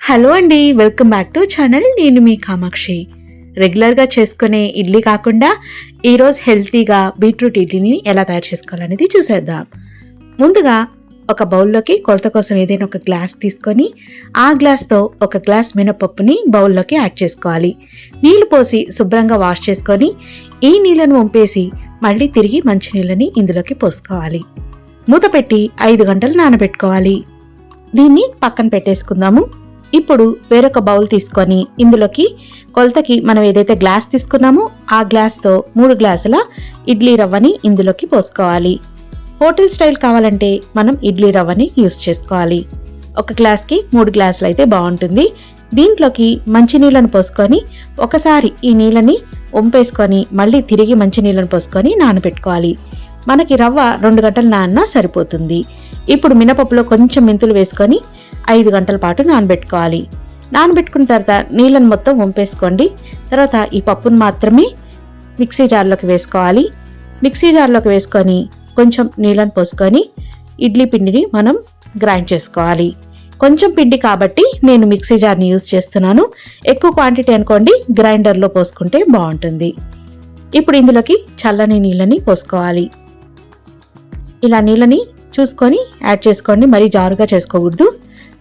Hello అండి, welcome back to channel. నేను మీ కామాక్షి. రెగ్యులర్గా చేసుకునే ఇడ్లీ కాకుండా ఈరోజు హెల్తీగా బీట్రూట్ ఇడ్లీని ఎలా తయారు చేసుకోవాలనేది చూసేద్దాం. ముందుగా ఒక బౌల్లోకి కొలత కోసం ఏదైనా ఒక గ్లాస్ తీసుకొని ఆ గ్లాస్తో ఒక గ్లాస్ మినపప్పుని బౌల్లోకి యాడ్ చేసుకోవాలి. నీళ్లు పోసి శుభ్రంగా వాష్ చేసుకొని ఈ నీళ్ళను వంపేసి మళ్ళీ తిరిగి మంచినీళ్ళని ఇందులోకి పోసుకోవాలి. మూత పెట్టి 5 గంటలు నానబెట్టుకోవాలి. దీన్ని పక్కన పెట్టేసుకుందాము. ఇప్పుడు వేరొక బౌల్ తీసుకొని ఇందులోకి కొలతకి మనం ఏదైతే గ్లాస్ తీసుకున్నామో ఆ గ్లాస్తో 3 గ్లాసుల ఇడ్లీ రవ్వని ఇందులోకి పోసుకోవాలి. హోటల్ స్టైల్ కావాలంటే మనం ఇడ్లీ రవ్వని యూస్ చేసుకోవాలి. ఒక గ్లాస్కి 3 గ్లాసులు అయితే బాగుంటుంది. దీంట్లోకి మంచినీళ్ళను పోసుకొని ఒకసారి ఈ నీళ్ళని వంపేసుకొని మళ్ళీ తిరిగి మంచినీళ్ళను పోసుకొని నానబెట్టుకోవాలి. మనకి రవ్వ 2 గంటలు నానినా సరిపోతుంది. ఇప్పుడు మినపప్పులో కొంచెం మెంతులు వేసుకొని 5 గంటల పాటు నానబెట్టుకోవాలి. నానబెట్టుకున్న తర్వాత నీళ్ళని మొత్తం వంపేసుకోండి. తర్వాత ఈ పప్పును మాత్రమే మిక్సీ జార్లోకి వేసుకోవాలి. మిక్సీ జార్లోకి వేసుకొని కొంచెం నీళ్ళని పోసుకొని ఇడ్లీ పిండిని మనం గ్రైండ్ చేసుకోవాలి. కొంచెం పిండి కాబట్టి నేను మిక్సీ జార్ని యూజ్ చేస్తున్నాను. ఎక్కువ క్వాంటిటీ అనుకోండి గ్రైండర్లో పోసుకుంటే బాగుంటుంది. ఇప్పుడు ఇందులోకి చల్లని నీళ్ళని పోసుకోవాలి. ఇలా నీళ్ళని చూసుకొని యాడ్ చేసుకోండి, మరీ జారుగా చేసుకోకూడదు.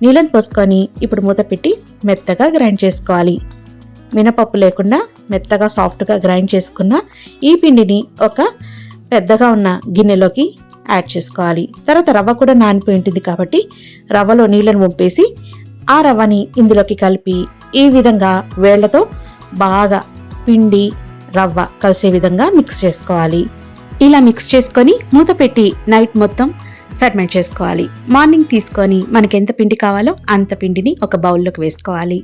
నీళ్ళని పోసుకొని ఇప్పుడు మూత పెట్టి మెత్తగా గ్రైండ్ చేసుకోవాలి. మినపప్పు లేకుండా మెత్తగా సాఫ్ట్గా గ్రైండ్ చేసుకున్న ఈ పిండిని ఒక పెద్దగా ఉన్న గిన్నెలోకి యాడ్ చేసుకోవాలి. తర్వాత రవ్వ కూడా నానిపోయి ఉంటుంది కాబట్టి రవ్వలో నీళ్ళని వంపేసి ఆ రవ్వని ఇందులోకి కలిపి ఈ విధంగా వేళ్లతో బాగా పిండి రవ్వ కలిసే విధంగా మిక్స్ చేసుకోవాలి. ఇలా మిక్స్ చేసుకొని మూత పెట్టి నైట్ మొత్తం ఫెర్మెంట్ చేసుకోవాలి. మార్నింగ్ తీసుకొని మనకి ఎంత పిండి కావాలో అంత పిండిని ఒక బౌల్లోకి వేసుకోవాలి.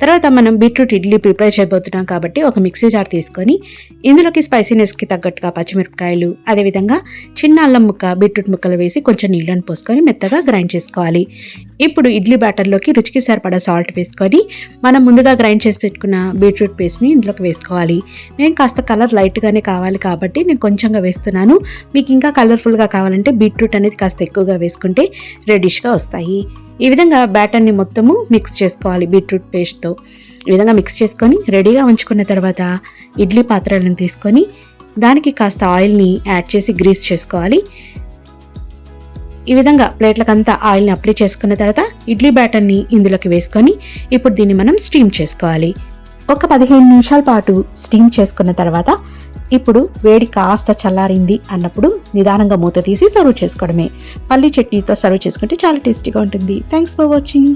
తర్వాత మనం బీట్రూట్ ఇడ్లీ ప్రిపేర్ చేయబోతున్నాం కాబట్టి ఒక మిక్సీ జార్ తీసుకొని ఇందులోకి స్పైసీనెస్కి తగ్గట్టుగా పచ్చిమిరపకాయలు, అదేవిధంగా చిన్న అల్లం ముక్క, బీట్రూట్ ముక్కలు వేసి కొంచెం నీళ్ళని పోసుకొని మెత్తగా గ్రైండ్ చేసుకోవాలి. ఇప్పుడు ఇడ్లీ బ్యాటర్లోకి రుచికి సరిపడా సాల్ట్ వేసుకొని మనం ముందుగా గ్రైండ్ చేసి పెట్టుకున్న బీట్రూట్ పేస్ట్ని ఇందులోకి వేసుకోవాలి. నేను కాస్త కలర్ లైట్గానే కావాలి కాబట్టి నేను కొంచెంగా వేస్తున్నాను. మీకు ఇంకా కలర్ఫుల్గా కావాలంటే బీట్రూట్ అనేది కాస్త ఎక్కువగా వేసుకుంటే రెడిష్గా వస్తాయి. ఈ విధంగా బ్యాటర్ని మొత్తము మిక్స్ చేసుకోవాలి బీట్రూట్ పేస్ట్తో. ఈ విధంగా మిక్స్ చేసుకొని రెడీగా ఉంచుకున్న తర్వాత ఇడ్లీ పాత్రలను తీసుకొని దానికి కాస్త ఆయిల్ని యాడ్ చేసి గ్రీస్ చేసుకోవాలి. ఈ విధంగా ప్లేట్లకంతా ఆయిల్ని అప్లై చేసుకున్న తర్వాత ఇడ్లీ బ్యాటర్ని ఇందులోకి వేసుకొని ఇప్పుడు దీన్ని మనం స్టీమ్ చేసుకోవాలి. ఒక 15 నిమిషాల పాటు స్టీమ్ చేసుకున్న తర్వాత ఇప్పుడు వేడి కాస్త చల్లారింది అన్నప్పుడు నిదానంగా మూత తీసి సర్వ్ చేసుకోవడమే. పల్లి చట్నీతో సర్వ్ చేసుకుంటే చాలా టేస్టీగా ఉంటుంది. Thanks for watching.